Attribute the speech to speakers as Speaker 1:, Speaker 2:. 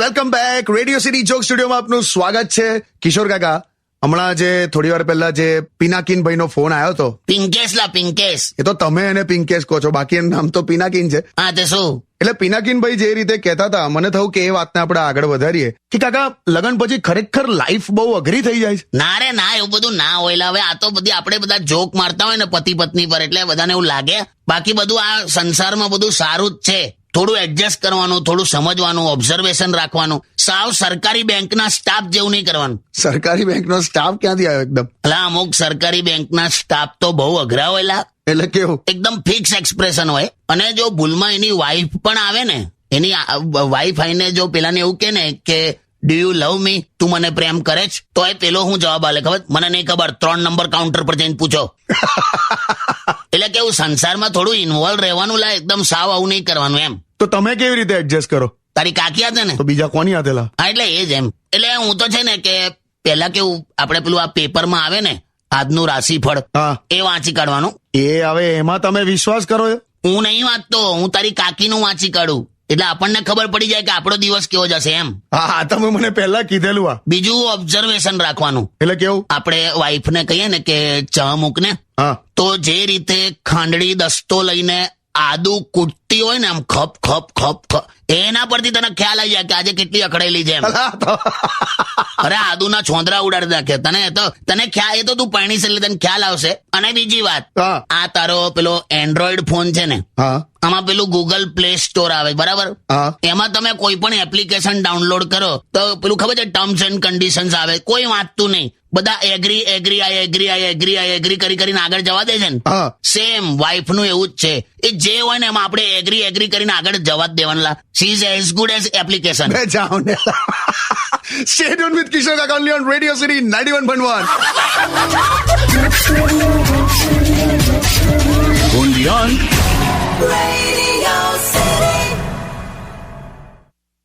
Speaker 1: Welcome back. Radio city joke સ્ટુડિયોમાં આપનું સ્વાગત છે. કિશોર કાકા, હમણાં જે થોડી વાર પહેલા જે પિનાકીન ભાઈનો ફોન આવ્યો હતો,
Speaker 2: પિંકેશ.
Speaker 1: એ તો તમે એને પિંકેશ કહો છો, બાકી એનું નામ તો પિનાકીન છે.
Speaker 2: હા, તે શું?
Speaker 1: એટલે પિનાકીન ભાઈ જે રીતે કહેતા હતા, મને થયું કે એ વાતને આપણે આગળ વધારીએ કે કાકા, લગન પછી ખરેખર લાઈફ બહુ અઘરી થઈ જાય છે.
Speaker 2: ના રે ના, એવું બધું ના હોય. હવે આ તો બધી આપણે બધા જોક મારતા હોય ને પતિ પત્ની પર, એટલે બધાને એવું લાગે. બાકી બધું આ સંસારમાં બધું સારું જ છે. થોડું એડજસ્ટ કરવાનું, થોડું સમજવાનું, ઓબ્ઝર્વેશન રાખવાનું. સાવ સરકારી બેંકના સ્ટાફ જેવું નહીં કરવાનું.
Speaker 1: સરકારી બેંકનો સ્ટાફ ક્યાંથી આવ્યો એકદમ?
Speaker 2: અલા, અમુક સરકારી બેંકના સ્ટાફ તો બહુ અઘરા હોય.
Speaker 1: એટલે કેવું?
Speaker 2: એકદમ ફિક્સ એક્સપ્રેશન હોય. અને જો ભૂલમાં એની વાઈફ પણ આવે ને, એની વાઈફ આવીને જો પેલાને એવું કે ને કે ડુ યુ લવ મી, તું મને પ્રેમ કરે છે, તો એ પેલો હું જવાબ આલે ખબર? મને નહીં ખબર, 3 નંબર કાઉન્ટર પર જઈને પૂછો. એટલે કેવું, સંસારમાં થોડું ઇન્વોલ્વ રહેવાનું. એકદમ સાવ આવું નહીં કરવાનું એમ.
Speaker 1: તો તમે કેવી રીતે એડજસ્ટ કરો?
Speaker 2: તારી કાકી હતા ને,
Speaker 1: તો બીજા કોની હાથેલા?
Speaker 2: હા, એટલે એ જ એમ. એટલે હું તો છે ને કે પેલા કેવું, આપણે પેલું આ પેપરમાં આવે ને આજનું રાશિફળ,
Speaker 1: હા,
Speaker 2: એ વાંચી કાઢવાનું.
Speaker 1: એ હવે એમાં તમે વિશ્વાસ કરો?
Speaker 2: હું નહીં વાંચતો, હું તારી કાકીનું વાંચી કાઢું. એટલે આપણને ખબર પડી જાય કે આપણો દિવસ કેવો જશે એમ.
Speaker 1: હા, તમે મને પહેલા કીધેલું.
Speaker 2: બીજું ઓબ્ઝર્વેશન રાખવાનું.
Speaker 1: એટલે કેવું?
Speaker 2: આપણે વાઈફને કહીએ ને કે ચા મૂક ને,
Speaker 1: હા,
Speaker 2: તો જે રીતે ખાંડડી દસ્તો લઈને આદુ કૂટતી હોય ને આમ ખપ ખપ ખપ ખપ, એના પરથી તને ખ્યાલ આવી જાય કે આજે કેટલી અકળાયેલી છે એમ. અરે આદુના છોંદરા ઉડાડી નાખે તને ખ્યાલ. એ તો તું પરણીશ એટલે તને ખ્યાલ આવશે. અને બીજી વાત, આ તારો પેલો એન્ડ્રોઈડ ફોન છે ને,
Speaker 1: હા,
Speaker 2: આમાં પેલું ગૂગલ પ્લે સ્ટોર આવે, બરાબર?
Speaker 1: હા,
Speaker 2: એમાં તમે કોઈ પણ એપ્લિકેશન ડાઉનલોડ કરો તો પેલું ખબર છે, ટર્મ્સ એન્ડ કન્ડિશન્સ આવે. કોઈ વાંચતું નહીં, બધા agree agree I agree I agree I agree કરીને આગળ જવા દે છે ને. સેમ વાઈફ નું એવું જ છે. એ જે હોય ને એમાં આપણે એગ્રી એગ્રી કરીને આગળ જવા જ દેવાના. She is as good as application.
Speaker 1: જાઓ ને. Stay tuned with Kishore Kaka only on Radio City 91.1.